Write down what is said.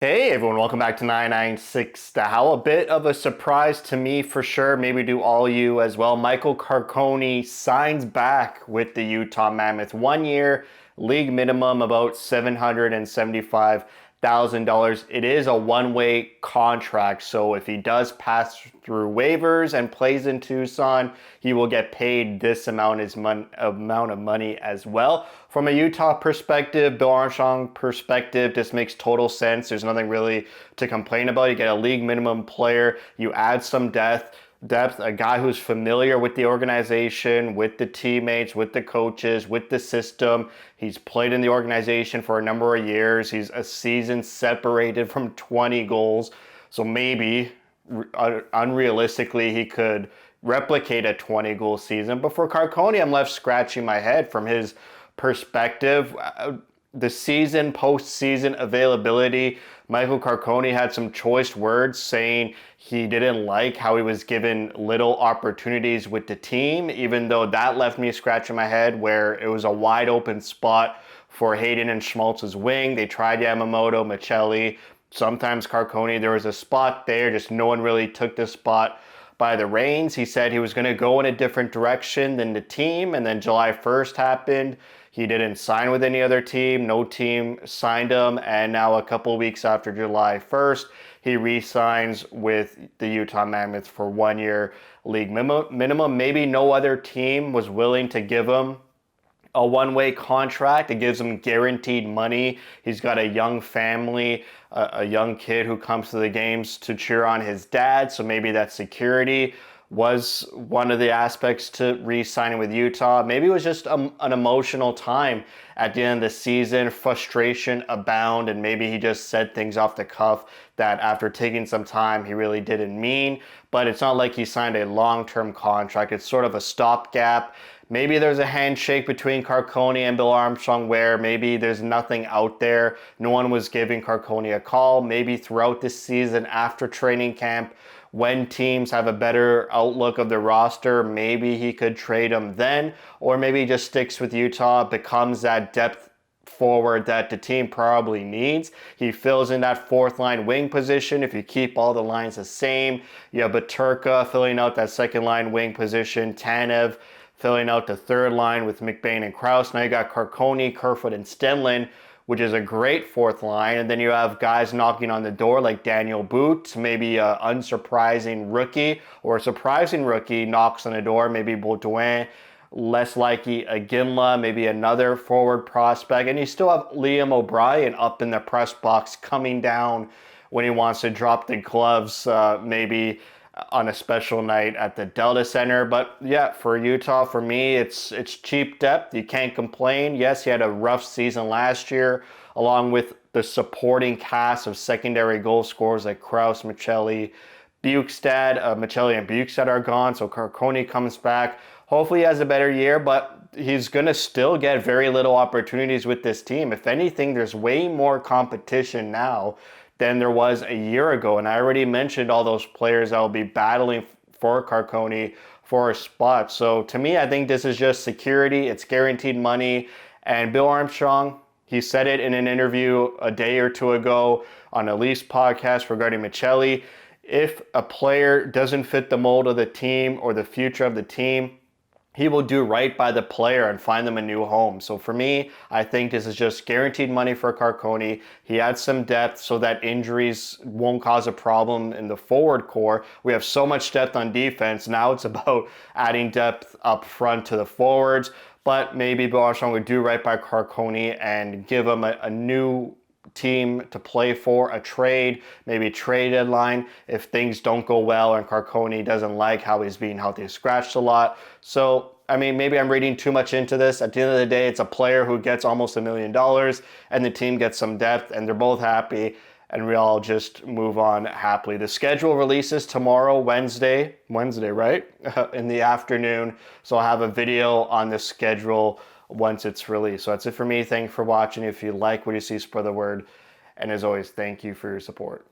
Hey everyone, welcome back to 996 The Howl. A bit of a surprise to me for sure, maybe to all you as well. Michael Carcone signs back with the Utah Mammoth. 1 year, league minimum about $775,000. It is a one-way contract, so if he does pass through waivers and plays in Tucson, he will get paid this amount of money as well. From a Utah perspective, Bill Armstrong perspective, this makes total sense. There's nothing really to complain about. You get a league minimum player, you add some depth, a guy who's familiar with the organization, with the teammates, with the coaches, with the system. He's played in the organization for a number of years. He's a season separated from 20 goals. So maybe, unrealistically, he could replicate a 20 goal season. But for Carcone, I'm left scratching my head from his perspective. The season, postseason availability, Michael Carcone had some choice words saying he didn't like how he was given little opportunities with the team, even though that left me scratching my head where it was a wide open spot for Hayden and Schmaltz's wing. They tried Yamamoto, Michelli, sometimes Carcone. There was a spot there, just no one really took the spot by the reins. He said he was going to go in a different direction than the team, and then July 1st happened. He didn't sign with any other team. No team signed him. And now a couple of weeks after July 1st, he re-signs with the Utah Mammoth for 1 year league minimum. Maybe no other team was willing to give him a one-way contract. It gives him guaranteed money. He's got a young family, a young kid who comes to the games to cheer on his dad. So maybe that security was one of the aspects to re-signing with Utah. Maybe it was just an emotional time at the end of the season, frustration abound, and maybe he just said things off the cuff that after taking some time he really didn't mean. But it's not like he signed a long-term contract. It's sort of a stopgap. Maybe there's a handshake between Carcone and Bill Armstrong where maybe there's nothing out there. No one was giving Carcone a call. Maybe throughout this season after training camp, when teams have a better outlook of the roster, maybe he could trade him then, or maybe he just sticks with Utah, becomes that depth forward that the team probably needs. He fills in that fourth line wing position. If you keep all the lines the same, you have Baturka filling out that second line wing position, Tanev filling out the third line with McBain and Krause. Now you got Carcone, Kerfoot, and Stenlin, which is a great fourth line. And then you have guys knocking on the door like Daniel Boots, maybe an unsurprising rookie, or a surprising rookie knocks on the door, maybe Baudouin, less likely a Ginla, maybe another forward prospect. And you still have Liam O'Brien up in the press box coming down when he wants to drop the gloves, maybe on a special night at the Delta Center. But yeah, for Utah, for me, it's cheap depth. You can't complain. Yes, he had a rough season last year, along with the supporting cast of secondary goal scorers like Krause, Michelli, Bukestad. Michelli and Bukestad are gone, so Carcone comes back. Hopefully he has a better year, but he's going to still get very little opportunities with this team. If anything, there's way more competition now than there was a year ago. And I already mentioned all those players that will be battling for Carcone for a spot. So to me, I think this is just security. It's guaranteed money. And Bill Armstrong, he said it in an interview a day or two ago on a Leafs podcast regarding Michelli. If a player doesn't fit the mold of the team or the future of the team, he will do right by the player and find them a new home. So for me, I think this is just guaranteed money for Carcone. He adds some depth so that injuries won't cause a problem in the forward core. We have so much depth on defense. Now it's about adding depth up front to the forwards. But maybe Bill Armstrong would do right by Carcone and give him a new team to play for, a trade, maybe trade deadline if things don't go well and Carcone doesn't like how he's being healthy scratched a lot. So, I mean, maybe I'm reading too much into this. At the end of the day, it's a player who gets almost $1 million and the team gets some depth and they're both happy and we all just move on happily. The schedule releases tomorrow, Wednesday, right? In the afternoon. So I'll have a video on the schedule once it's released. So that's it for me. Thank you for watching. If you like what you see, spread the word. And as always, thank you for your support.